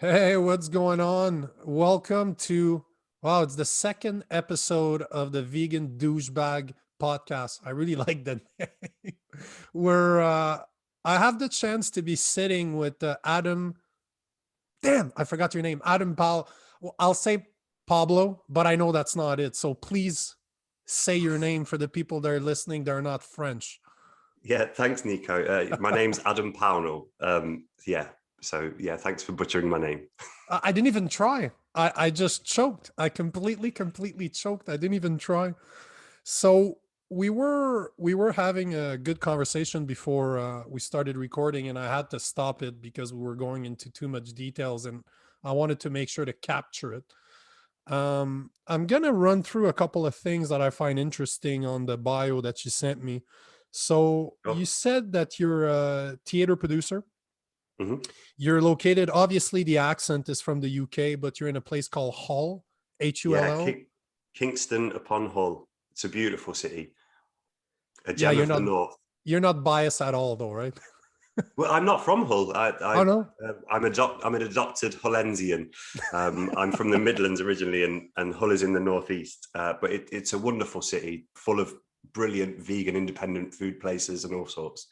Hey, what's going on? Welcome to, wow, it's the second episode of the Vegan Douchebag podcast. I really like that name. Where I have the chance to be sitting with Adam. Damn, I forgot your name. Adam Pal. Well, I'll say Pablo, but I know that's not it. So please say your name for the people that are listening that are not French. Yeah, thanks, Nico. My name's Adam Pownall. So thanks for butchering my name. I didn't even try. I just choked. I completely choked. I didn't even try. So we were having a good conversation before we started recording, and I had to stop it because we were going into too much details, and I wanted to make sure to capture it. I'm gonna run through a couple of things that I find interesting on the bio that you sent me. So you Oh, said that you're a theater producer. mhm. You're located, obviously, the accent is from the UK, but you're in a place called Hull, Yeah, Hull. Kingston upon Hull. It's a beautiful city, a Yeah, gem of the north. you're not biased at all, though, right? Well, I'm not from Hull. Oh no. I'm an adopted Hullensian. I'm from the Midlands originally, and Hull is in the northeast. But it's a wonderful city, full of brilliant vegan independent food places and all sorts.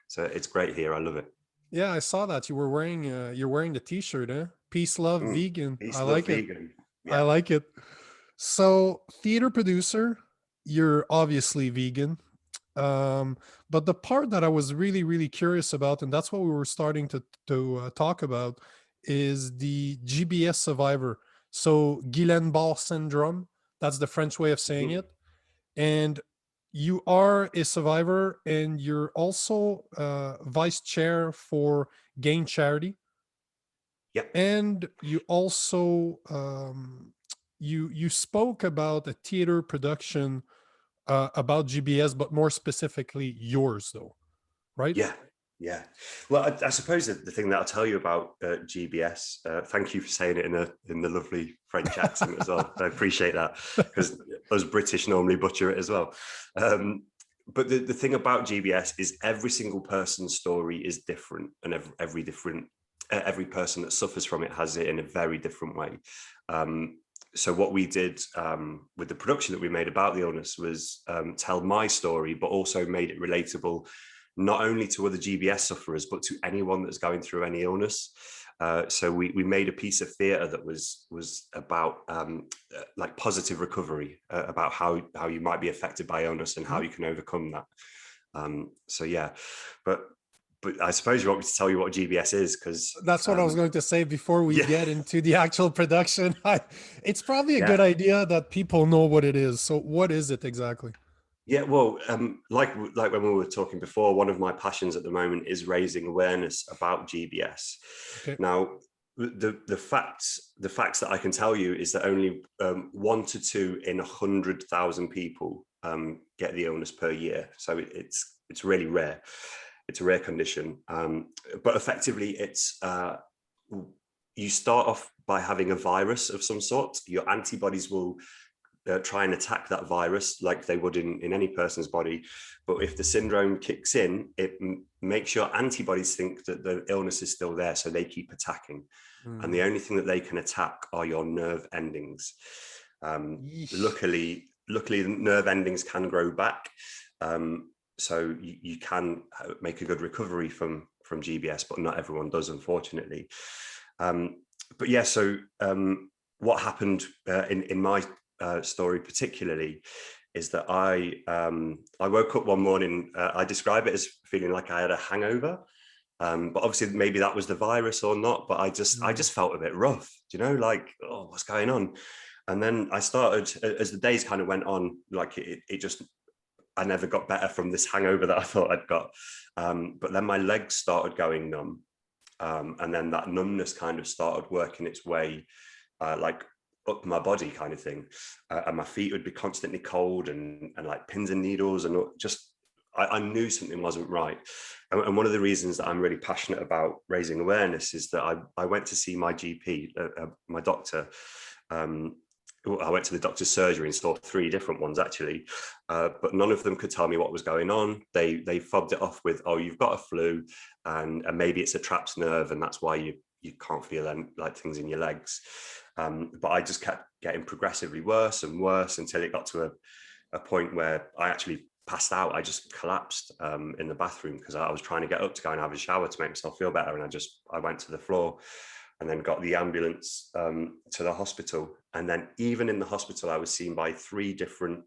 So it's great here. I love it. Yeah, I saw that you're wearing the t-shirt, eh? Peace, love, Mm. vegan. I Peace, love, like it. vegan. I Yeah. like it. So, theater producer, you're obviously vegan. Um, but the part that I was really curious about, and that's what we were starting to talk about, is the GBS survivor. So Guillain Barre Syndrome. That's the French way of saying Mhm. it. And you are a survivor, and you're also vice chair for Gain Charity, Yeah. and you also you spoke about a theater production about GBS, but more specifically yours, though, right? Yeah, yeah. Well, I suppose that the thing that I'll tell you about GBS. Thank you for saying it in the lovely French accent as well. I appreciate that because us British normally butcher it as well. Um, but the thing about GBS is every single person's story is different, and every person that suffers from it has it in a very different way. Um, so what we did with the production that we made about the illness was tell my story, but also made it relatable not only to other GBS sufferers, but to anyone that's going through any illness. So we made a piece of theatre that was about like positive recovery, about how you might be affected by illness and how Mhm. you can overcome that. So yeah, but I suppose you want me to tell you what GBS is because That's what I was going to say before we yeah, get into the actual production. It's probably a good yeah. idea that people know what it is. So, what is it exactly? Yeah, well, like when we were talking before, one of my passions at the moment is raising awareness about GBS. Okay. Now, the facts that I can tell you is that only 1 to 2 in 100,000 people get the illness per year. So it's really rare. It's a rare condition, but effectively, it's you start off by having a virus of some sort. Your antibodies will try and attack that virus like they would in any person's body. But if the syndrome kicks in, it makes your antibodies think that the illness is still there. So they keep attacking. And the Mm. only thing that they can attack are your nerve endings. Yeesh. Luckily, nerve endings can grow back. So you can make a good recovery from GBS, but not everyone does, unfortunately. Um, but yeah, so what happened in my story particularly is that I woke up one morning. I describe it as feeling like I had a hangover, but obviously maybe that was the virus or not. But I Mm. just felt a bit rough, like, oh, what's going on? And then I started, as the days kind of went on, like it just, I never got better from this hangover that I thought I'd got. But then my legs started going numb, and then that numbness kind of started working its way, like up my body kind of thing, and my feet would be constantly cold and like pins and needles, and just I knew something wasn't right. And one of the reasons that I'm really passionate about raising awareness is that I went to see my GP, my doctor. um, I went to the doctor's surgery and saw 3 different ones actually, but none of them could tell me what was going on. They fobbed it off with, oh, you've got a flu, and maybe it's a trapped nerve, and that's why you can't feel like things in your legs. But I just kept getting progressively worse and worse until it got to a point where I actually passed out. I just collapsed in the bathroom because I was trying to get up to go and have a shower to make myself feel better. And I went to the floor and then got the ambulance to the hospital. And then even in the hospital, I was seen by 3 different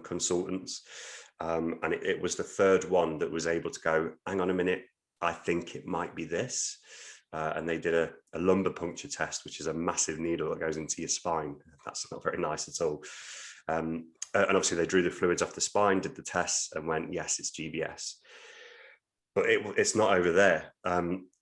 consultants. And it was the third one that was able to go, hang on a minute, I think it might be this. And they did a lumbar puncture test, which is a massive needle that goes into your spine. That's not very nice at all. And obviously they drew the fluids off the spine, did the tests and went, yes, it's GBS. But it's not over there.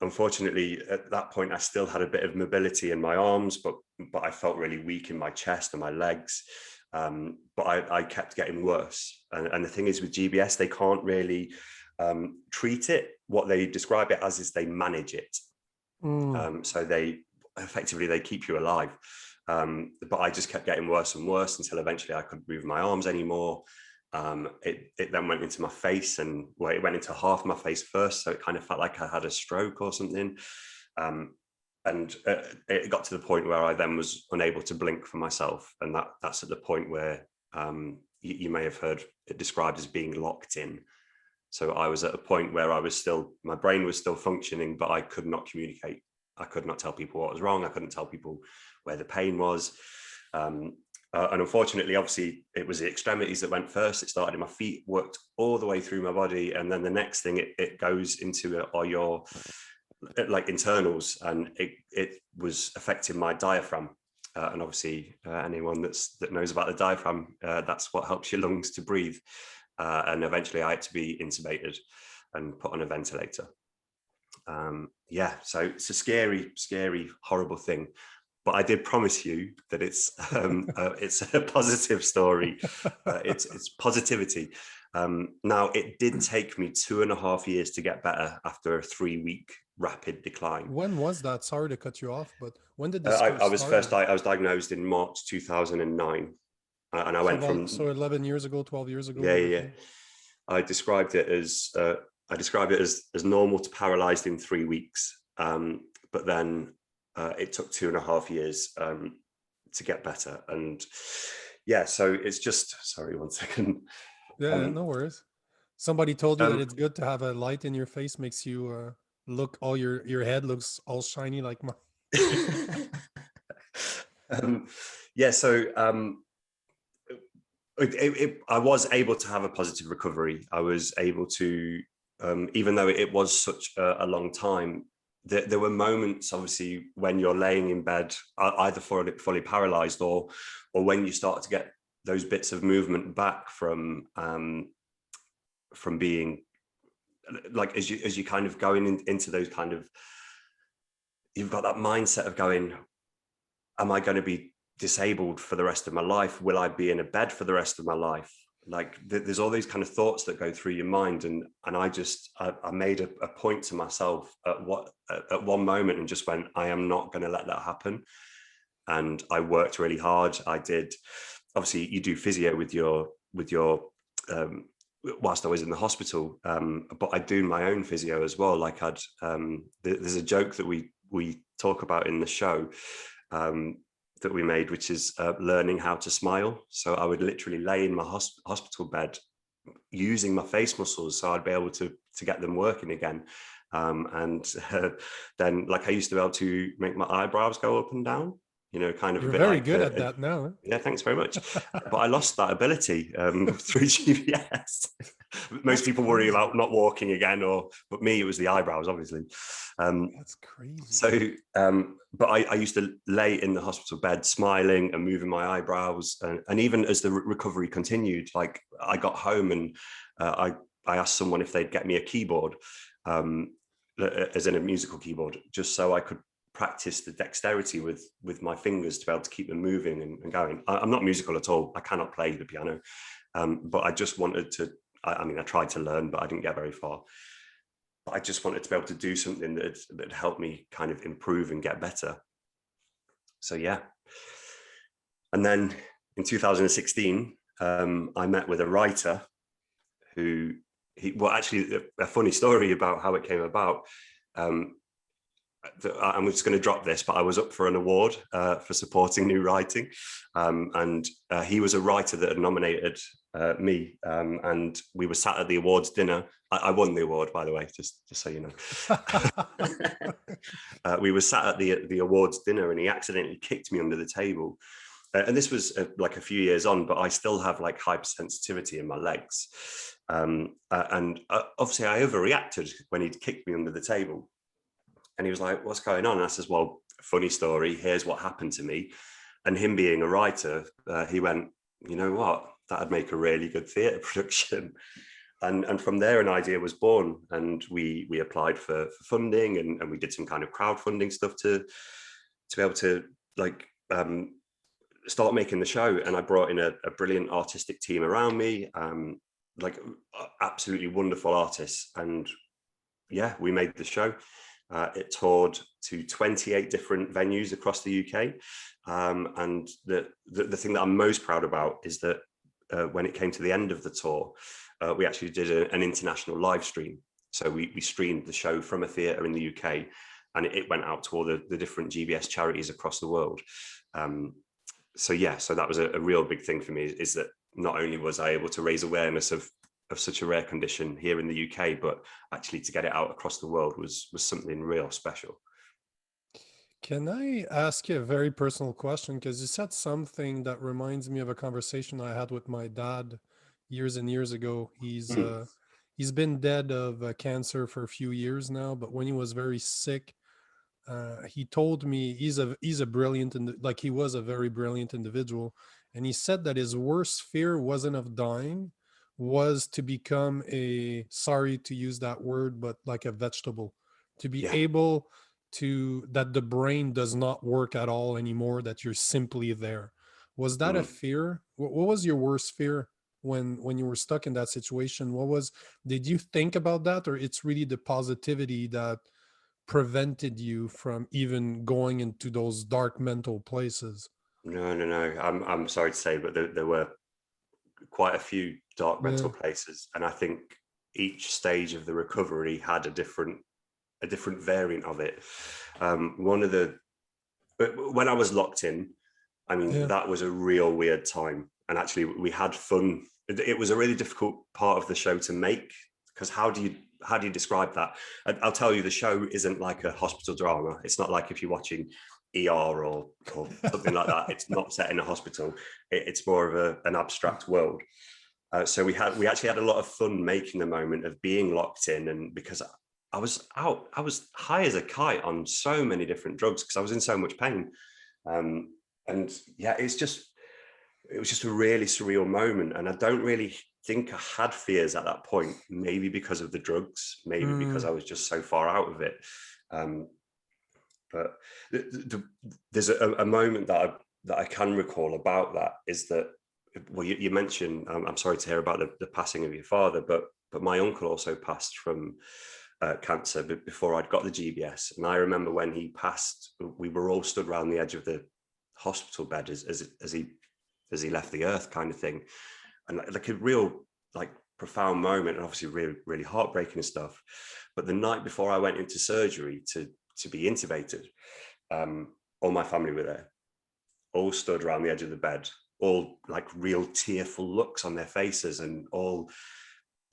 Unfortunately, at that point, I still had a bit of mobility in my arms, but I felt really weak in my chest and my legs. But I kept getting worse. And the thing is with GBS, they can't really treat it. What they describe it as is they manage it. So they keep you alive. But I just kept getting worse and worse until eventually I couldn't move my arms anymore. It then went into my face, and it went into half my face first. So it kind of felt like I had a stroke or something. And it got to the point where I then was unable to blink for myself. And that's at the point where you may have heard it described as being locked in. So I was at a point where my brain was still functioning, but I could not communicate. I could not tell people what was wrong. I couldn't tell people where the pain was. And unfortunately, obviously, it was the extremities that went first. It started in my feet, worked all the way through my body. And then the next thing it goes into are your like internals, and it was affecting my diaphragm. And obviously, anyone that knows about the diaphragm, that's what helps your lungs to breathe. And eventually I had to be intubated and put on a ventilator. So it's a scary, scary, horrible thing. But I did promise you that it's a positive story. It's positivity. Now, it did take me 2.5 years to get better after a 3-week rapid decline. When was that? Sorry to cut you off, but when did this I was start? I was diagnosed in March 2009, and I went from 11 years ago, 12 years ago. Yeah. I described it as normal to paralyzed in 3 weeks, but then it took 2.5 years to get better. And so it's just, sorry, 1 second. No worries. Somebody told you that it's good to have a light in your face, makes you look, all your head looks all shiny like mine. I was able to have a positive recovery. I was able to, even though it was such a long time, there were moments, obviously, when you're laying in bed, either fully paralyzed or when you start to get those bits of movement back from being like, as you kind of going into those kind of, you've got that mindset of going, am I going to be disabled for the rest of my life? Will I be in a bed for the rest of my life? Like there's all these kind of thoughts that go through your mind. And I made a point to myself at one moment and just went, I am not going to let that happen. And I worked really hard. I did, obviously you do physio with your whilst I was in the hospital, but I do my own physio as well. Like there's a joke that we talk about in the show, that we made, which is learning how to smile. So I would literally lay in my hospital bed using my face muscles, so I'd be able to get them working again. Then, like, I used to be able to make my eyebrows go up and down, kind of. You're a bit very like good at that now. Huh? Yeah, thanks very much. But I lost that ability through GBS. Most people worry about not walking again, but me, it was the eyebrows, obviously. That's crazy. So, but I used to lay in the hospital bed, smiling and moving my eyebrows, and even as the recovery continued, like I got home and I asked someone if they'd get me a keyboard, as in a musical keyboard, just so I could practice the dexterity with my fingers to be able to keep them moving and going. I'm not musical at all. I cannot play the piano, but I just wanted to. I tried to learn, but I didn't get very far. But I just wanted to be able to do something that helped me kind of improve and get better. So yeah. And then in 2016, I met with a writer who actually a funny story about how it came about. I'm just going to drop this, but I was up for an award for supporting new writing. And he was a writer that had nominated me. And we were sat at the awards dinner. I won the award, by the way, just so you know. We were sat at the awards dinner, and he accidentally kicked me under the table. And this was like a few years on, but I still have like hypersensitivity in my legs. And obviously I overreacted when he'd kicked me under the table. And he was like, "What's going on?" And I says, "Well, funny story. Here's what happened to me." And him being a writer, he went, "You know what? That'd make a really good theatre production." And from there, an idea was born. And we applied for funding, and we did some kind of crowdfunding stuff to be able to like start making the show. And I brought in a brilliant artistic team around me, like absolutely wonderful artists. And yeah, we made the show. It toured to 28 different venues across the UK. And the thing that I'm most proud about is that when it came to the end of the tour, we actually did an international live stream. So we streamed the show from a theatre in the UK, and it went out to all the different GBS charities across the world. So that was a real big thing for me, is that not only was I able to raise awareness of such a rare condition here in the UK, but actually to get it out across the world was something real special. Can I ask you a very personal question? Because you said something that reminds me of a conversation I had with my dad years and years ago. He's been dead of cancer for a few years now, but when he was very sick, he told me he was a very brilliant individual, and he said that his worst fear wasn't of dying, was to become sorry to use that word, but like a vegetable, to be able to, that the brain does not work at all anymore, that you're simply there. Was that a fear? What was your worst fear when you were stuck in that situation? Did you think about that, or it's really the positivity that prevented you from even going into those dark mental places? No. I'm sorry to say, but there were quite a few dark mental places, and I think each stage of the recovery had a different variant of it. But when I was locked in, I mean, that was a real weird time, and actually we had fun. It was a really difficult part of the show to make, because how do you describe that? I'll tell you, the show isn't like a hospital drama. It's not like if you're watching ER or something like that. It's not set in a hospital. It's more of an abstract world. So we actually had a lot of fun making the moment of being locked in, and because I was high as a kite on so many different drugs because I was in so much pain. And yeah, it was just a really surreal moment. And I don't really think I had fears at that point, maybe because of the drugs, maybe because I was just so far out of it. But there's a moment that I can recall about that, is that, well, you mentioned, I'm sorry to hear about the passing of your father, but my uncle also passed from cancer before I'd got the GBS. And I remember when he passed, we were all stood around the edge of the hospital bed as he left the earth, kind of thing. And like a real profound moment, and obviously really, really heartbreaking and stuff. But the night before I went into surgery to be intubated, all my family were there, all stood around the edge of the bed, all like real tearful looks on their faces, and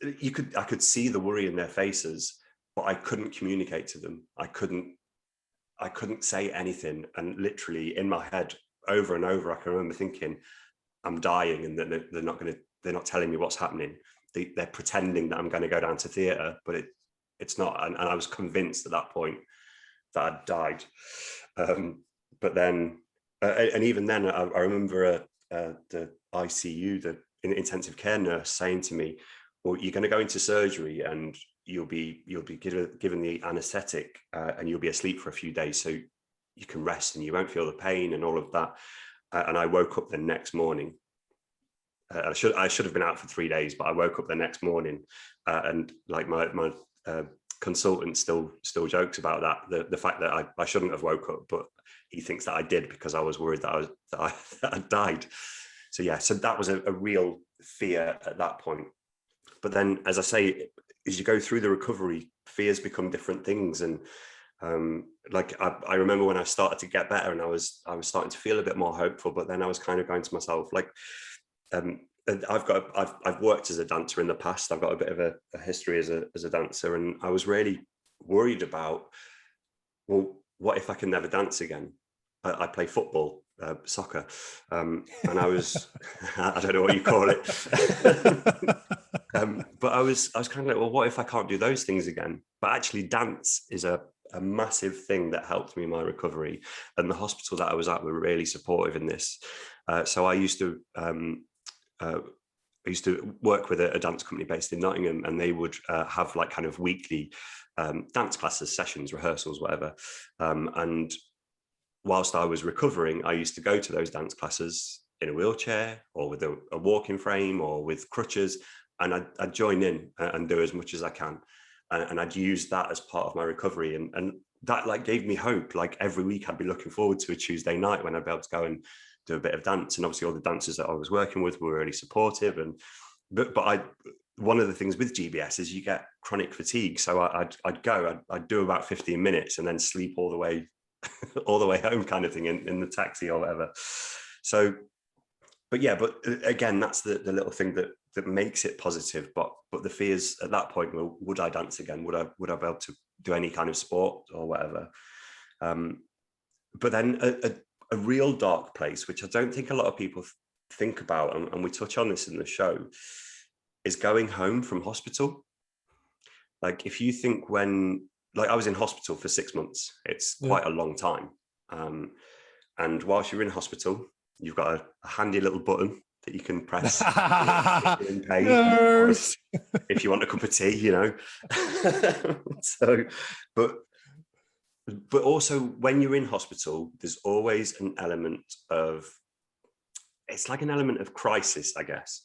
I could see the worry in their faces, but I couldn't communicate to them. I couldn't say anything. And literally in my head, over and over, I can remember thinking, I'm dying, and that they're not telling me what's happening. They're pretending that I'm going to go down to theatre, but it's not. And I was convinced at that point that I'd died. But then, and even then, I remember the ICU, the intensive care nurse, saying to me, "Well, you're going to go into surgery, and you'll be given the anaesthetic, and you'll be asleep for a few days, so you can rest and you won't feel the pain and all of that." And I woke up the next morning. I should have been out for 3 days, but I woke up the next morning, and like my consultant still jokes about that, the fact that I shouldn't have woke up, but he thinks that I did because I was worried that I died. So yeah, so that was a real fear at that point. But then, as I say, as you go through the recovery, fears become different things. And Like I remember when I started to get better and I was starting to feel a bit more hopeful, but then I was kind of going to myself like, I've worked as a dancer in the past. I've got a bit of a history as a dancer, and I was really worried about, well, what if I can never dance again? I play football, soccer, and I was I don't know what you call it. But I was kind of like, well, what if I can't do those things again? But actually, dance is a massive thing that helped me in my recovery, and the hospital that I was at were really supportive in this. So I used to work with a dance company based in Nottingham, and they would have like kind of weekly dance classes, sessions, rehearsals, whatever. And whilst I was recovering, I used to go to those dance classes in a wheelchair or with a walking frame or with crutches, and I'd join in and do as much as I can. And I'd use that as part of my recovery. And that like gave me hope. Like every week I'd be looking forward to a Tuesday night when I'd be able to go and do a bit of dance. And obviously all the dancers that I was working with were really supportive. But one of the things with GBS is you get chronic fatigue. So I'd do about 15 minutes and then sleep all the way home kind of thing in the taxi or whatever. So, but again, that's the little thing that makes it positive. But the fears at that point were, would I dance again? Would I be able to do any kind of sport or whatever? But then a real dark place, which I don't think a lot of people think about, and we touch on this in the show, is going home from hospital. Like if you think like I was in hospital for 6 months, it's quite a long time. And whilst you're in hospital, you've got a handy little button that you can press if you're in pain, Nurse. if you want a cup of tea, you know. So, but also when you're in hospital, there's always an element of, it's like an element of crisis, I guess.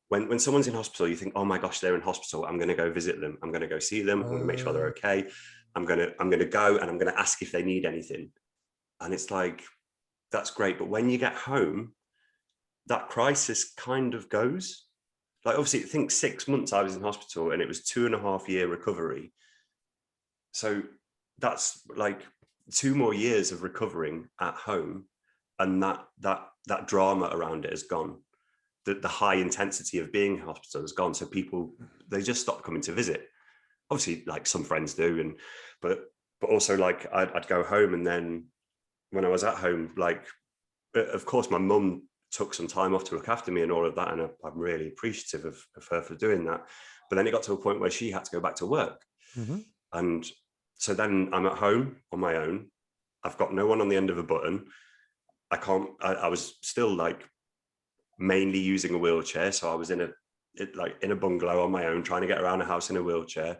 When someone's in hospital, you think, oh my gosh, they're in hospital. I'm going to go visit them. I'm going to go see them. I'm going to make sure they're okay. I'm going to go and I'm going to ask if they need anything. And it's like, that's great. But when you get home, that crisis kind of goes. Like obviously, I think 6 months I was in hospital and it was 2.5 year recovery. So that's like 2 more years of recovering at home, and that drama around it has gone. The high intensity of being in hospital has gone. So people, they just stop coming to visit. Obviously, like some friends do, but also like I'd go home, and then when I was at home, like of course my mum took some time off to look after me and all of that, and I'm really appreciative of her for doing that. But then it got to a point where she had to go back to work, and so then I'm at home on my own. I've got no one on the end of a button. I was still like mainly using a wheelchair, so I was in a bungalow on my own, trying to get around a house in a wheelchair,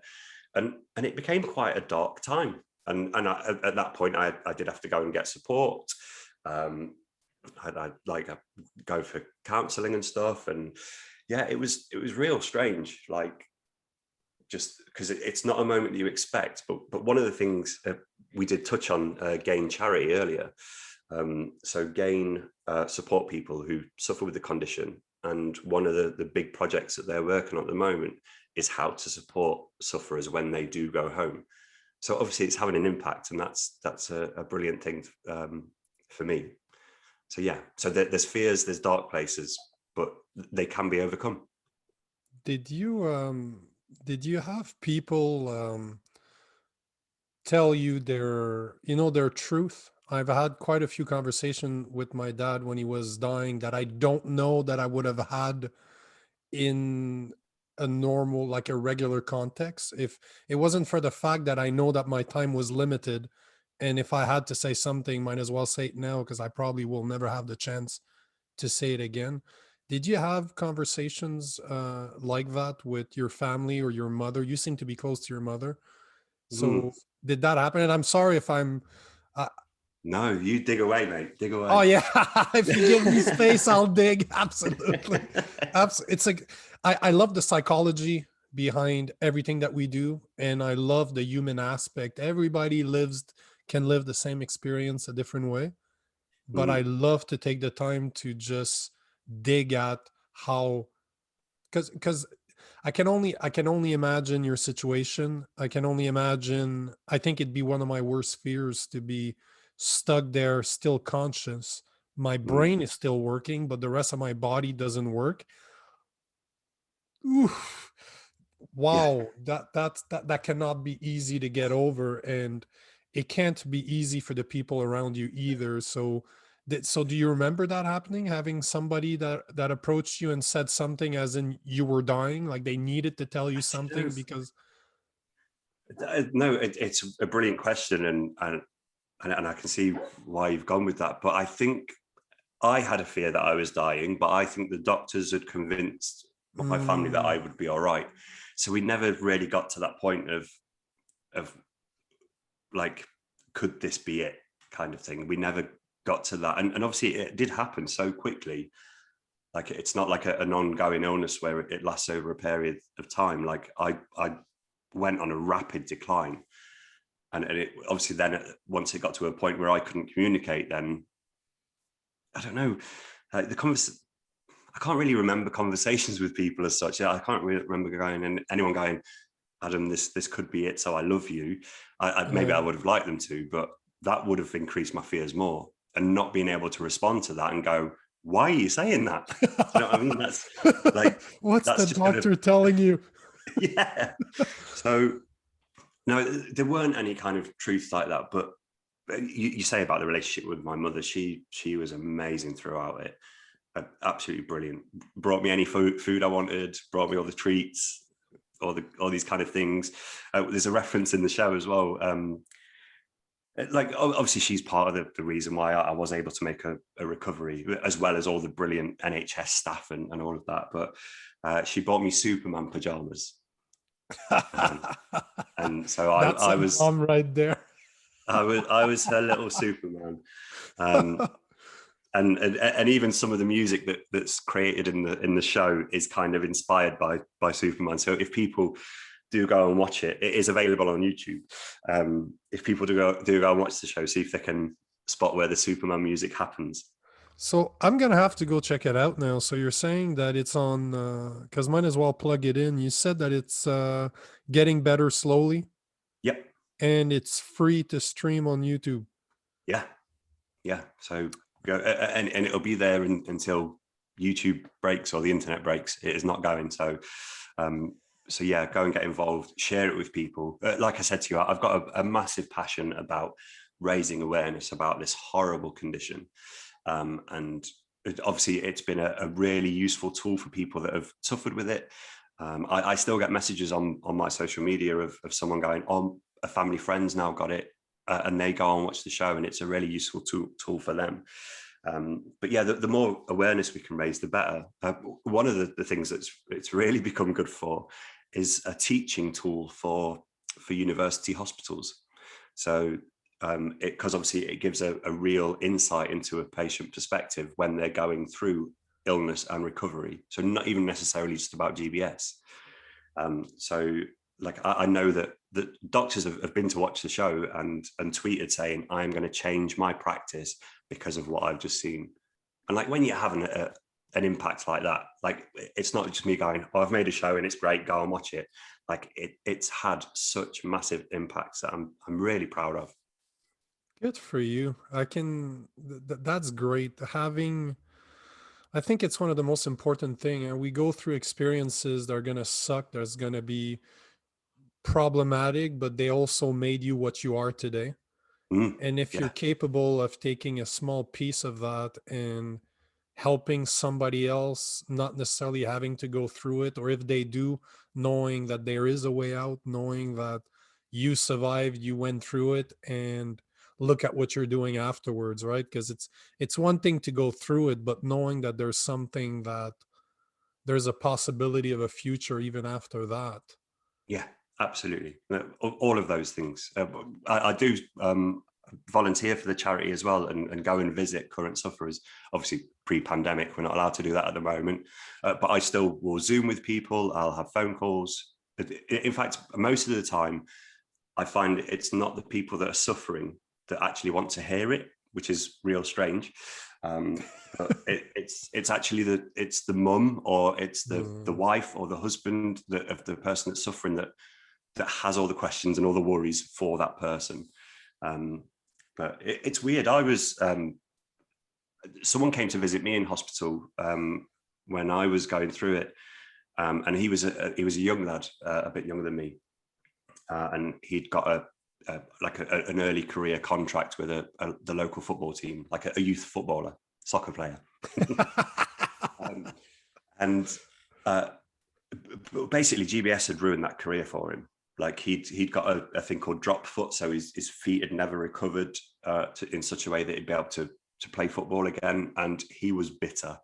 and it became quite a dark time. And at that point, I did have to go and get support. I'd go for counselling and stuff, and yeah, it was real strange. Like just because it's not a moment that you expect. But one of the things we did touch on Guillain charity earlier. So Guillain support people who suffer with the condition, and one of the big projects that they're working on at the moment is how to support sufferers when they do go home. So obviously it's having an impact, and that's a brilliant thing for me. So yeah, so there's fears, there's dark places, but they can be overcome. Did you have people tell you their truth? I've had quite a few conversations with my dad when he was dying that I don't know that I would have had in a normal, like a regular context, if it wasn't for the fact that I know that my time was limited, and if I had to say something, might as well say it now, because I probably will never have the chance to say it again. Did you have conversations like that with your family or your mother? You seem to be close to your mother. So did that happen? And I'm sorry if I'm No, you dig away, mate. Dig away. Oh yeah, if you give me space, I'll dig. Absolutely. It's like I love the psychology behind everything that we do, and I love the human aspect. Everybody can live the same experience a different way, but I love to take the time to just dig at how, because I can only imagine your situation. I can only imagine. I think it'd be one of my worst fears to be stuck there, still conscious. My Mm, brain is still working, but the rest of my body doesn't work. Oof. yeah. Wow, that cannot be easy to get over, and it can't be easy for the people around you either. So, so do you remember that happening? Having somebody that approached you and said something, as in you were dying, like they needed to tell you Do you know, something because. no, it's a brilliant question, and I can see why you've gone with that. But I think I had a fear that I was dying, but I think the doctors had convinced my family that Mm, I would be all right. So we never really got to that point of like, could this be it kind of thing. We never got to that. And obviously it did happen so quickly. Like it's not like an ongoing illness where it lasts over a period of time. Like I went on a rapid decline. And it obviously then once it got to a point where I couldn't communicate, then I don't know, I can't really remember conversations with people as such. I can't really remember going and anyone going, Adam, this could be it. So I love you. Maybe I yeah. would have liked them to, but that would have increased my fears more. And not being able to respond to that and go, why are you saying that? Do you know what I mean? That's like, What's that's the just kind of, doctor telling you? yeah. So no, there weren't any kind of truths like that. But you say about the relationship with my mother, she was amazing throughout it. Absolutely brilliant. Brought me any food I wanted, brought me all the treats, all these kind of things. There's a reference in the show as well. Like obviously she's part of the reason why I was able to make a recovery, as well as all the brilliant NHS staff and all of that. But she bought me Superman pajamas, um, and so That's I a was mom right there. I was her little Superman. Um, and even some of the music that's created in the show is kind of inspired by Superman. So if people do go and watch it, it is available on YouTube. If people do go and watch the show, see if they can spot where the Superman music happens. So I'm gonna have to go check it out now. So you're saying that it's on, because might as well plug it in. You said that it's getting better slowly, Yep. and it's free to stream on YouTube. Yeah. Yeah. So go and it'll be there until YouTube breaks or the internet breaks. It is not going. Um, so yeah, go and get involved, share it with people. Like I said to you, I've got a massive passion about raising awareness about this horrible condition. And obviously it's been a really useful tool for people that have suffered with it. I still get messages on my social media of someone going, oh, a family friend's now got it, and they go and watch the show, and it's a really useful tool for them. But yeah, the more awareness we can raise, the better. One of the things it's really become good for is a teaching tool for university hospitals. So because obviously it gives a real insight into a patient perspective when they're going through illness and recovery. So not even necessarily just about GBS. So like I know that doctors have been to watch the show and tweeted saying, I'm going to change my practice because of what I've just seen. And like when you're having an impact like that, like it's not just me going, oh, I've made a show and it's great, go and watch it. Like it's had such massive impacts that I'm really proud of. Good for you. That's great. I think it's one of the most important thing. And we go through experiences that are gonna suck. There's gonna be problematic, but they also made you what you are today. And if you're Yeah. capable of taking a small piece of that and helping somebody else, not necessarily having to go through it, or if they do, knowing that there is a way out, knowing that you survived, you went through it, and look at what you're doing afterwards, right? Because it's one thing to go through it, but knowing that there's something, that there's a possibility of a future even after that. Yeah, absolutely. All of those things. I do volunteer for the charity as well and go and visit current sufferers. Obviously, pre-pandemic, we're not allowed to do that at the moment, but I still will Zoom with people. I'll have phone calls. In fact, most of the time, I find it's not the people that are suffering that actually want to hear it. which is real strange. But it's actually the mum, or it's the wife or the husband of the person that's suffering that has all the questions and all the worries for that person. But it's weird. I was someone came to visit me in hospital when I was going through it, and he was a young lad, a bit younger than me, and he'd got an early career contract with the local football team, like a youth footballer, soccer player. And basically GBS had ruined that career for him. Like he'd got a thing called drop foot, so his feet had never recovered in such a way that he'd be able to play football again. And he was bitter,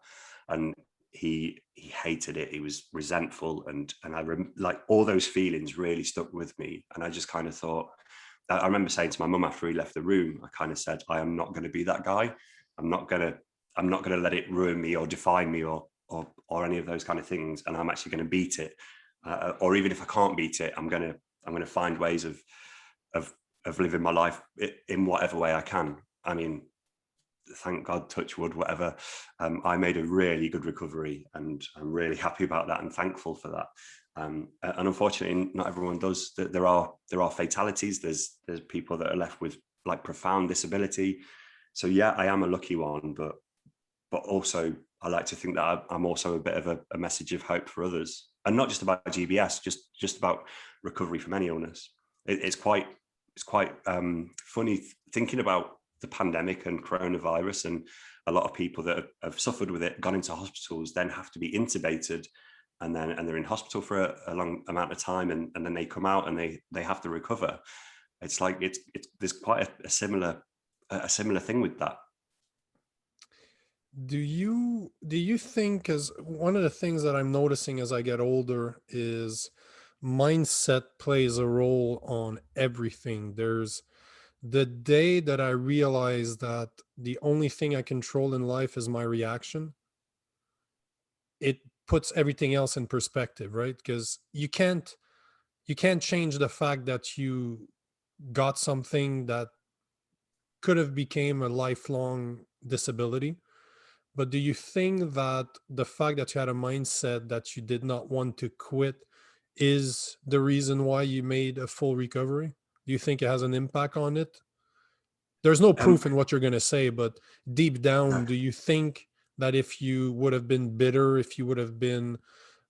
and he hated it. He was resentful, and like all those feelings really stuck with me. And I just kind of thought, I remember saying to my mum after he left the room, I kind of said, I am not going to be that guy. I'm not going to let it ruin me or define me or any of those kind of things. And I'm actually going to beat it. Or even if I can't beat it, I'm going to find ways of living my life in whatever way I can. I mean, thank God, touch wood, whatever. I made a really good recovery, and I'm really happy about that and thankful for that. And unfortunately, not everyone does. There are fatalities. There's people that are left with like profound disability. So yeah, I am a lucky one, but also I like to think that I'm also a bit of a message of hope for others, and not just about GBS, just about recovery from any illness. It's quite funny thinking about the pandemic and coronavirus, and a lot of people that have suffered with it, gone into hospitals, then have to be intubated, and they're in hospital for a long amount of time, and then they come out and they have to recover. It's like there's quite a similar thing with that. Do you think, as one of the things that I'm noticing as I get older is mindset plays a role on everything. There's the day that I realized that the only thing I control in life is my reaction, it puts everything else in perspective, right? Because you can't change the fact that you got something that could have became a lifelong disability. But do you think that the fact that you had a mindset that you did not want to quit is the reason why you made a full recovery? Do you think it has an impact on it? There's no proof in what you're going to say, but deep down, do you think that if you would have been bitter, if you would have been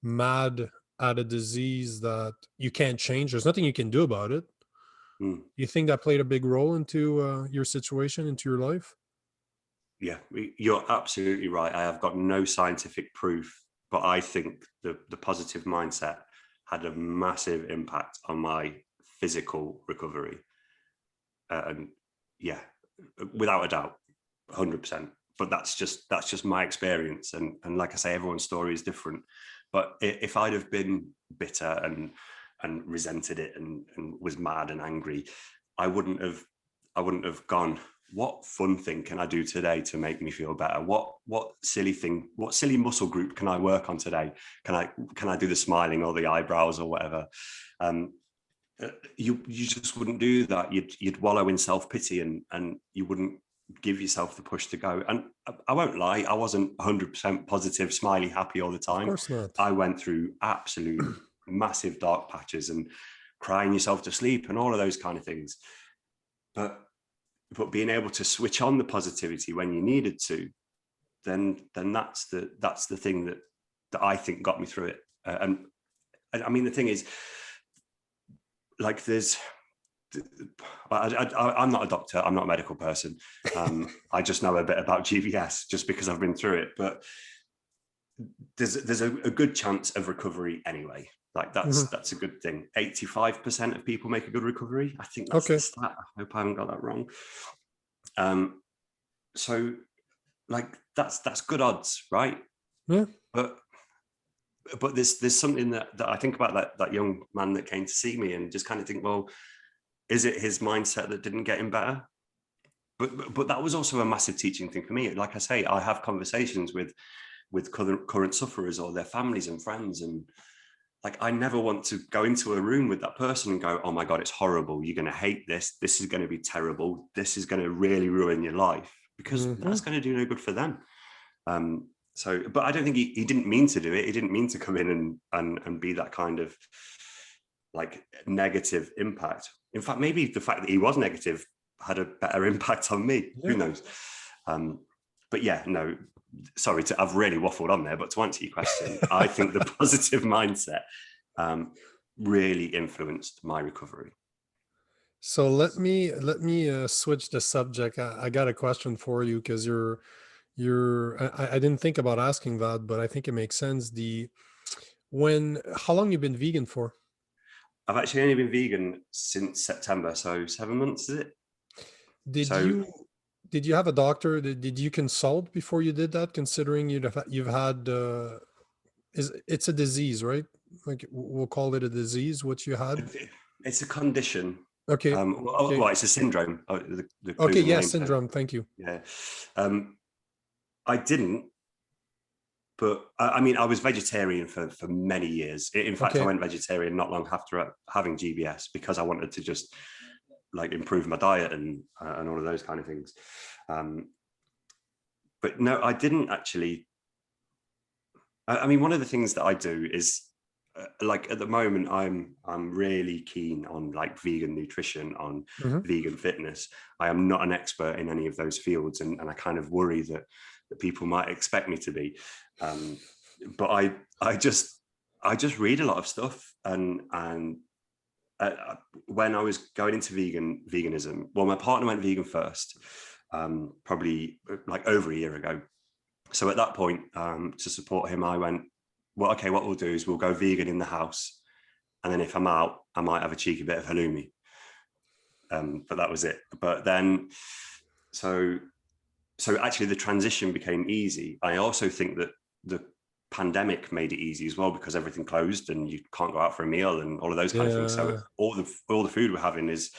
mad at a disease that you can't change, there's nothing you can do about it? You think that played a big role into your situation, into your life? Yeah, you're absolutely right. I have got no scientific proof, but I think the positive mindset had a massive impact on my physical recovery. And yeah, without a doubt, 100%. But that's just my experience. And like I say, everyone's story is different. But if I'd have been bitter and resented it and was mad and angry, I wouldn't have gone, what fun thing can I do today to make me feel better? What silly muscle group can I work on today? Can I do the smiling or the eyebrows or whatever? You just wouldn't do that. You'd wallow in self-pity and you wouldn't give yourself the push to go. And I won't lie, I wasn't 100% positive, smiley, happy all the time. Of course not. I went through absolute massive dark patches and crying yourself to sleep and all of those kind of things. But being able to switch on the positivity when you needed to, then that's the thing that I think got me through it. And I mean, the thing is, like, I'm not a doctor, I'm not a medical person. I just know a bit about GBS just because I've been through it. But there's a good chance of recovery anyway. Like that's a good thing. 85% of people make a good recovery. I think that's the stat. I hope I haven't got that wrong. So like that's good odds, right? Yeah. But there's something that I think about that young man that came to see me and just kind of think, well, is it his mindset that didn't get him better? But that was also a massive teaching thing for me. Like I say, I have conversations with current sufferers or their families and friends, and like, I never want to go into a room with that person and go, oh my God, it's horrible. You're going to hate this. This is going to be terrible. This is going to really ruin your life, because that's going to do no good for them. So, but I don't think he didn't mean to do it. He didn't mean to come in and be that kind of like negative impact. In fact, maybe the fact that he was negative had a better impact on me. Yeah. Who knows? But yeah, no, sorry, I've really waffled on there, but to answer your question, I think the positive mindset really influenced my recovery. So let me switch the subject. I got a question for you, because I didn't think about asking that, but I think it makes sense. How long you been vegan for? I've actually only been vegan since September, so 7 months, is it? Did you have a doctor? Did you consult before you did that? Considering you've had it's a disease, right? Like, we'll call it a disease. What you had? It's a condition. Okay. Okay. Well, it's a syndrome. Okay. Yeah, syndrome. Thank you. Yeah. I didn't, but I mean, I was vegetarian for many years. In fact, I went vegetarian not long after having GBS, because I wanted to just like improve my diet and all of those kind of things. But no, I didn't actually. I mean, one of the things that I do is like at the moment, I'm really keen on like vegan nutrition, on vegan fitness. I am not an expert in any of those fields, and I kind of worry that people might expect me to be. But I just read a lot of stuff, and when I was going into veganism, well, my partner went vegan first, probably like over a year ago. So at that point, to support him, I went, well, okay, what we'll do is we'll go vegan in the house, and then if I'm out, I might have a cheeky bit of halloumi. But that was it. But then, so actually the transition became easy. I also think that the pandemic made it easy as well, because everything closed and you can't go out for a meal and all of those kind of things. So all the food we're having is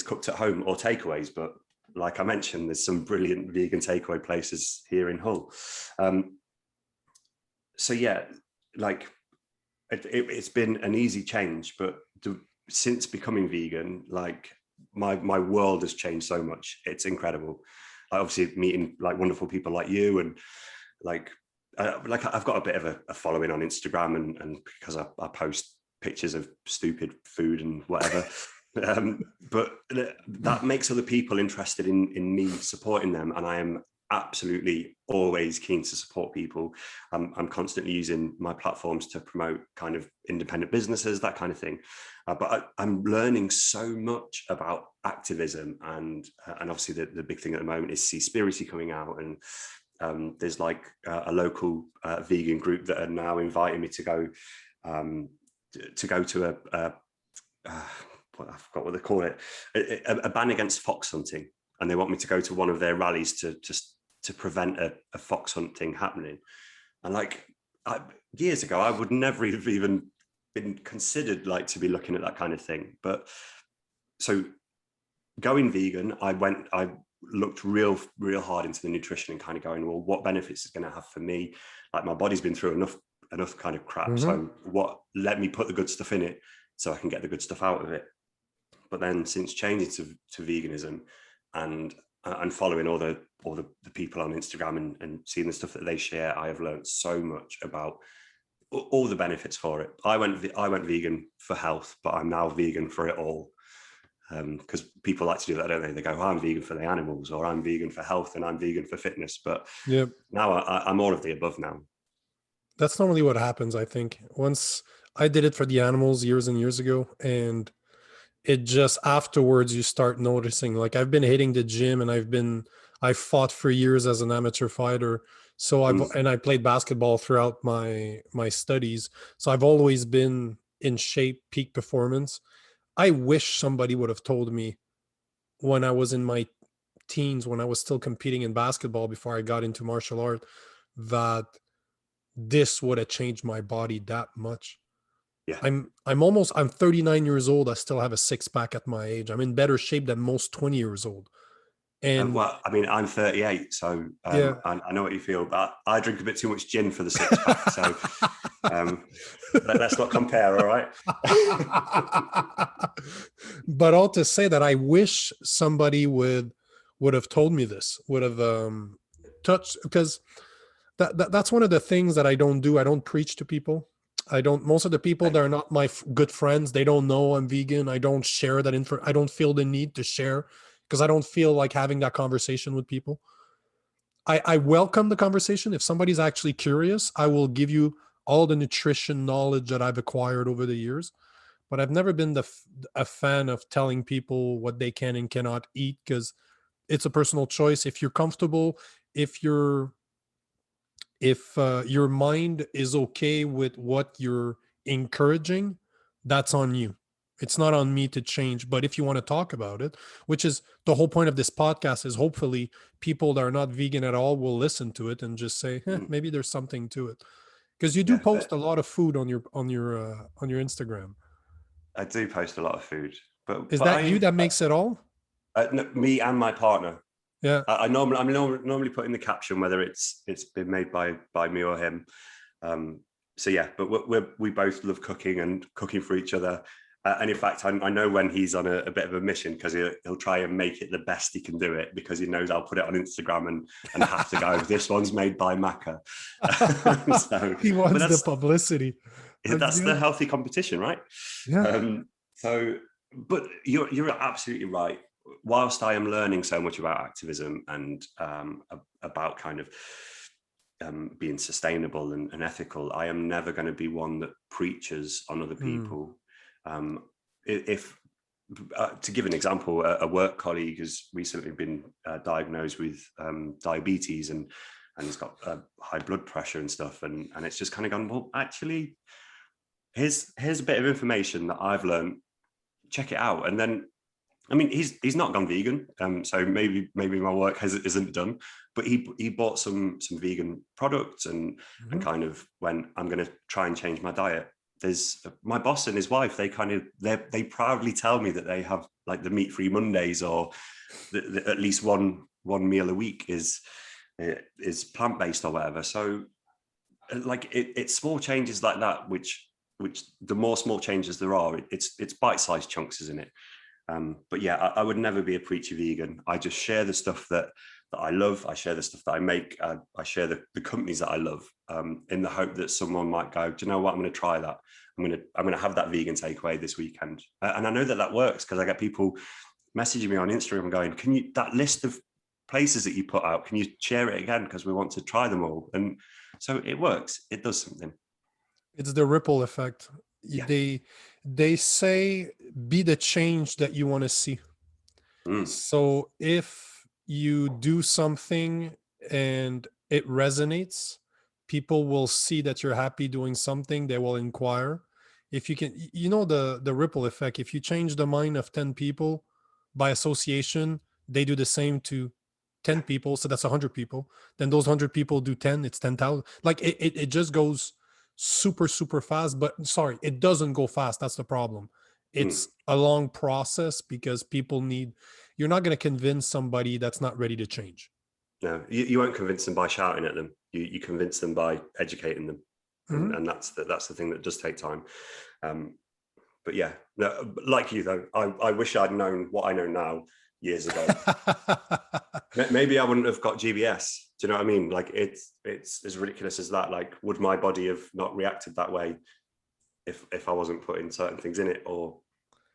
cooked at home or takeaways. But like I mentioned, there's some brilliant vegan takeaway places here in Hull. So yeah, like it's been an easy change, but since becoming vegan, like my world has changed so much. It's incredible. I obviously meeting like wonderful people like you, and like I've got a bit of a following on Instagram, and because I post pictures of stupid food and whatever. But that makes other people interested in me supporting them, and I am absolutely always keen to support people. I'm constantly using my platforms to promote kind of independent businesses, that kind of thing. But I'm learning so much about activism, and obviously the big thing at the moment is Seaspiracy coming out, and there's like a local vegan group that are now inviting me to go to a I forgot what they call it, a ban against fox hunting, and they want me to go to one of their rallies to prevent a fox hunting happening. And like years ago, I would never have even been considered like to be looking at that kind of thing. But so going vegan, I looked real hard into the nutrition and kind of going, well, what benefits is going to have for me? Like my body's been through enough kind of crap. So let me put the good stuff in it so I can get the good stuff out of it. But then since changing to veganism and following all the people on Instagram and seeing the stuff that they share, I have learned so much about all the benefits for it. I went vegan for health, but I'm now vegan for it all. Because people like to do that, don't they? They go, oh, I'm vegan for the animals, or I'm vegan for health, and I'm vegan for fitness. But now I'm all of the above now. That's normally what happens, I think. Once I did it for the animals years and years ago, and it just afterwards you start noticing, like I've been hitting the gym, and I fought for years as an amateur fighter. So I played basketball throughout my studies. So I've always been in shape, peak performance. I wish somebody would have told me when I was in my teens, when I was still competing in basketball before I got into martial art, that this would have changed my body that much. Yeah. I'm 39 years old. I still have a six pack at my age. I'm in better shape than most 20 years old. And Well, I mean, I'm 38, so yeah. I know what you feel, but I drink a bit too much gin for the 6-pack. So um, let's not compare, all right? But all to say that I wish somebody would have told me this, would have touched, because that's one of the things that I don't do. I don't preach to people. I don't. Most of the people that are not my good friends, they don't know I'm vegan. I don't share that info. I don't feel the need to share because I don't feel like having that conversation with people. I welcome the conversation. If somebody's actually curious, I will give you all the nutrition knowledge that I've acquired over the years. But I've never been a fan of telling people what they can and cannot eat, because it's a personal choice. If you're comfortable, if you're if your mind is okay with what you're encouraging, that's on you. It's not on me to change. But if you want to talk about it, which is the whole point of this podcast, is hopefully people that are not vegan at all will listen to it and just say, maybe there's something to it. Because you do Yeah, post a lot of food on your Instagram. I do post a lot of food, Is but that you that makes it all? no, me and my partner. Yeah. I'm normally putting the caption whether it's been made by me or him. So yeah, but we both love cooking and cooking for each other. And in fact, I know when he's on a bit of a mission, because he'll try and make it the best he can do it, because he knows I'll put it on Instagram and have to go, this one's made by Macca. So, He wants the publicity. That's the healthy competition, right? Yeah. But you're absolutely right. Whilst I am learning so much about activism and about kind of being sustainable and ethical, I am never going to be one that preaches on other people. If to give an example, a work colleague has recently been diagnosed with diabetes and he's got high blood pressure and stuff, and it's just kind of gone, well, actually, here's a bit of information that I've learned. Check it out. And then, I mean, he's not gone vegan, so maybe my work isn't done. But he bought some vegan products and kind of went, I'm going to try and change my diet. There's my boss and his wife. They proudly tell me that they have like the meat-free Mondays, or at least one meal a week is plant-based or whatever. So, like it's small changes like that, which the more small changes there are, it's bite-sized chunks, isn't it? But yeah, I would never be a preachy vegan. I just share the stuff that I love. I share the stuff that I make. I share the companies that I love, in the hope that someone might go, do you know what? I'm going to try that. I'm going to have that vegan takeaway this weekend. And I know that works, because I get people messaging me on Instagram going, can you, that list of places that you put out, can you share it again? Because we want to try them all. And so it works. It does something. It's the ripple effect. Yeah. They say be the change that you want to see. So if you do something and it resonates, people will see that you're happy doing something. They will inquire. If you can, the ripple effect. If you change the mind of 10 people, by association, they do the same to 10 people. So that's 100 people. Then those 100 people do 10. It's 10,000. Like it just goes super, super fast. But sorry, it doesn't go fast. That's the problem. It's a long process, because you're not going to convince somebody that's not ready to change. No, you won't convince them by shouting at them. You convince them by educating them. And that's the thing that does take time. But yeah, no, like you though, I wish I'd known what I know now years ago. Maybe I wouldn't have got GBS. Do you know what I mean? Like it's as ridiculous as that. Like, would my body have not reacted that way if I wasn't putting certain things in it? Or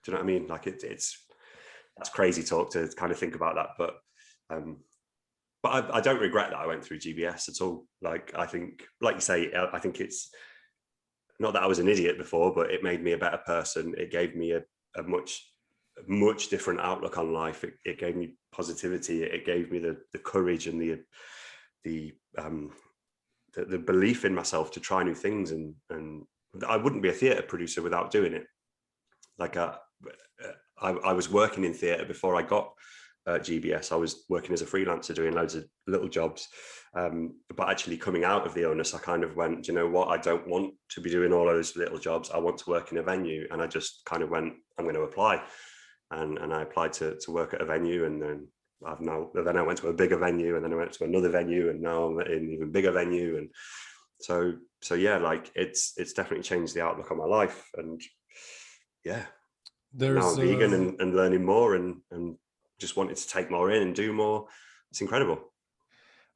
do you know what I mean? Like that's crazy talk to kind of think about that. But I don't regret that I went through GBS at all. Like, I think, like you say, I think it's not that I was an idiot before, but it made me a better person. It gave me a much different outlook on life. It gave me positivity. It gave me the courage and the belief in myself to try new things. And I wouldn't be a theatre producer without doing it. Like I was working in theatre before I got GBS. I was working as a freelancer doing loads of little jobs. But actually coming out of the illness, I kind of went, you know what? I don't want to be doing all those little jobs. I want to work in a venue. And I just kind of went, I'm going to apply. And I applied to work at a venue, and then then I went to a bigger venue, and then I went to another venue, and now I'm in an even bigger venue. And so yeah, like it's definitely changed the outlook on my life. And yeah, now There's I'm vegan and learning more and just wanting to take more in and do more. It's incredible.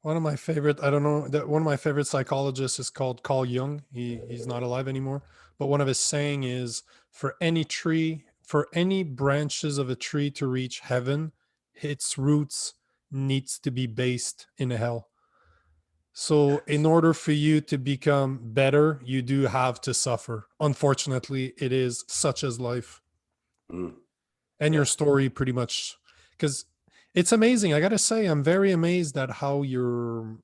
one of my favorite, I don't know, that one of my favorite psychologists is called Carl Jung. He's not alive anymore, but one of his saying is, for any branches of a tree to reach heaven, its roots needs to be based in hell. So in order for you to become better, you do have to suffer. Unfortunately, it is such as life. Mm, And your yeah. story pretty much, because it's amazing. I gotta say, I'm very amazed at how you're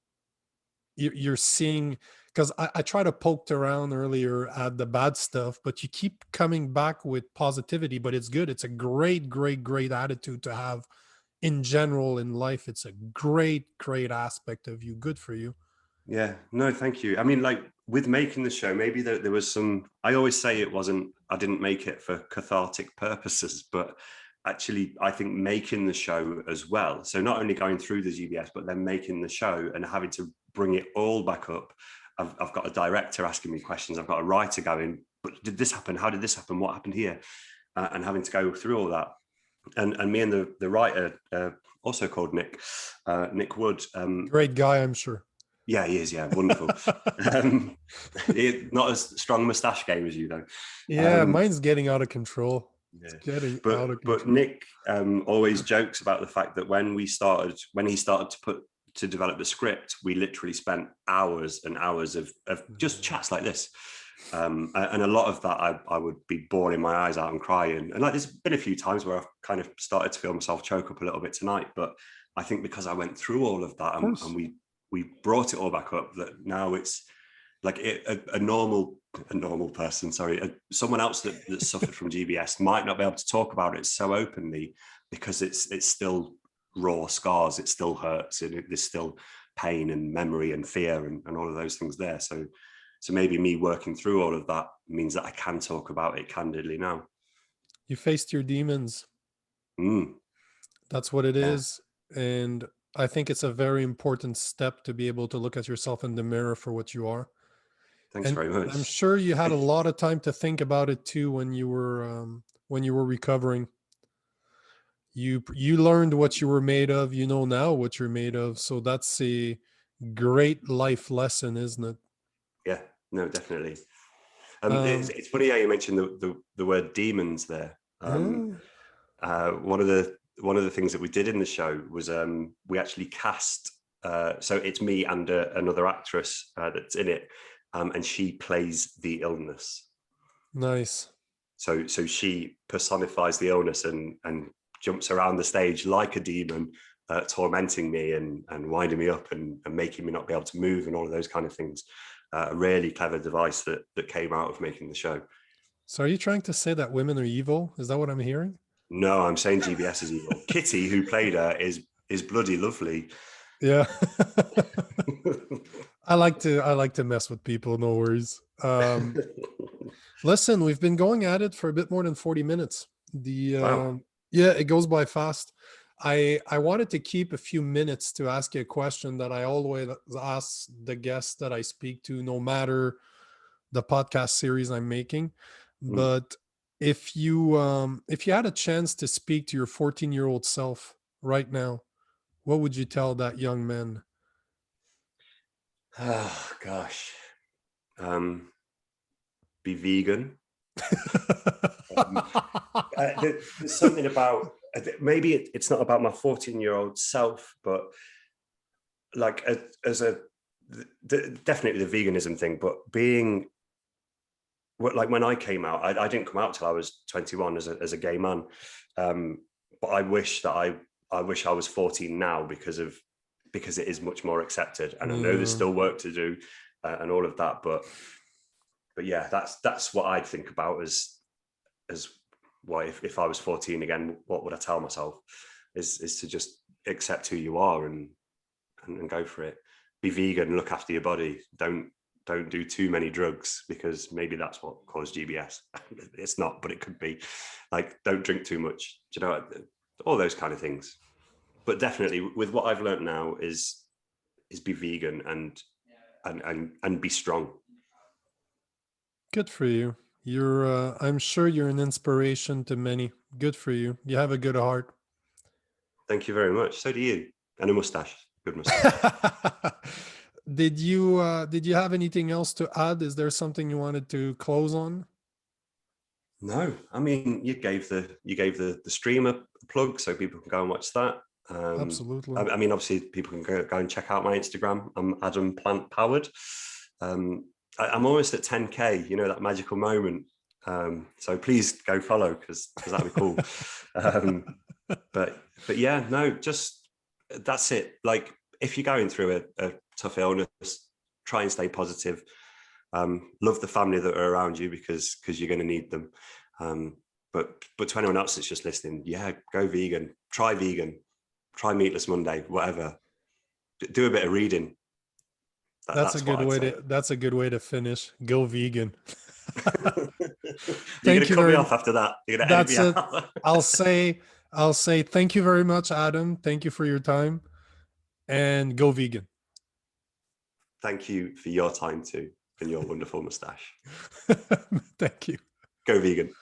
seeing, because I try to poke around earlier at the bad stuff, but you keep coming back with positivity. But it's good. It's a great, great, great attitude to have in general in life. It's a great, great aspect of you. Good for you. Yeah, no, thank you. I mean, like with making the show, maybe there was some, I always say I didn't make it for cathartic purposes, but actually I think making the show as well. So not only going through the GBS, but then making the show and having to bring it all back up. I've got a director asking me questions. I've got a writer going, but did this happen? How did this happen? What happened here? And having to go through all that. And me and the writer, also called Nick Wood. Great guy, I'm sure. Yeah, he is. Yeah, wonderful. Not as strong moustache game as you, though. Yeah, mine's getting out of control. Yeah. It's getting But out of but control. Nick always jokes about the fact that when he started to develop the script, we literally spent hours and hours of just chats like this. And a lot of that I would be bawling my eyes out and crying. And like there's been a few times where I've kind of started to feel myself choke up a little bit tonight. But I think because I went through all of that and we brought it all back up, that now it's like a normal person, someone else that suffered from GBS might not be able to talk about it so openly because it's still raw scars, it still hurts, and there's still pain and memory and fear and all of those things there. So maybe me working through all of that means that I can talk about it candidly now. You faced your demons. That's what it Yeah. is. And I think it's a very important step to be able to look at yourself in the mirror for what you are. Thanks And very much. I'm sure you had a lot of time to think about it too when you were recovering. You learned what you were made of. You know now what you're made of. So that's a great life lesson, isn't it? Yeah, no, definitely. Um, It's funny how you mentioned the word demons there. uh, One of the things that we did in the show was we actually cast. So it's me and another actress that's in it, and she plays the illness. nice. So she personifies the illness and jumps around the stage like a demon, tormenting me and winding me up and making me not be able to move and all of those kind of things. A really clever device that came out of making the show. So are you trying to say that women are evil? Is that what I'm hearing? No, I'm saying GBS is evil. Kitty, who played her, is bloody lovely. Yeah. I like to mess with people, no worries. Listen, we've been going at it for a bit more than 40 minutes. Wow. Yeah, it goes by fast. I wanted to keep a few minutes to ask you a question that I always ask the guests that I speak to, no matter the podcast series I'm making. Mm. But if you had a chance to speak to your 14-year-old self right now, what would you tell that young man? Oh gosh. Be vegan. There's something about, maybe it's not about my 14-year-old self, but like definitely the veganism thing, but being like when I came out, I didn't come out till I was 21 as a gay man, but I wish I was 14 now because it is much more accepted, and I know there's Yeah. still work to do and all of that, but yeah, that's what I'd think about as why if I was 14 again, what would I tell myself is to just accept who you are and go for it. Be vegan, look after your body. Don't do too many drugs, because maybe that's what caused GBS. It's not, but it could be. Like, don't drink too much. Do you know, all those kind of things. but definitely with what I've learned now is be vegan and be strong. Good for you. You're I'm sure you're an inspiration to many. Good for you. You have a good heart. Thank you very much. So do you. And a mustache. Good mustache. Did you have anything else to add? Is there something you wanted to close on? No, I mean you gave the stream a plug so people can go and watch that. Absolutely. I mean, obviously, people can go and check out my Instagram. I'm Adam Plant Powered. I'm almost at 10K. You know, that magical moment. So please go follow because that'd be cool. But yeah, no, just that's it. Like if you're going through a tough illness, try and stay positive. Love the family that are around you because you're going to need them. But to anyone else that's just listening, yeah, go vegan. Try Meatless Monday, whatever. Do a bit of reading. That's a That's what good I'd way say. that's a good way to finish. Go vegan. You're going Thank to you cut me very off after that. You're going to edit That's me it. out. I'll say thank you very much, Adam. Thank you for your time, and go vegan. Thank you for your time too and your wonderful mustache. Thank you. Go vegan.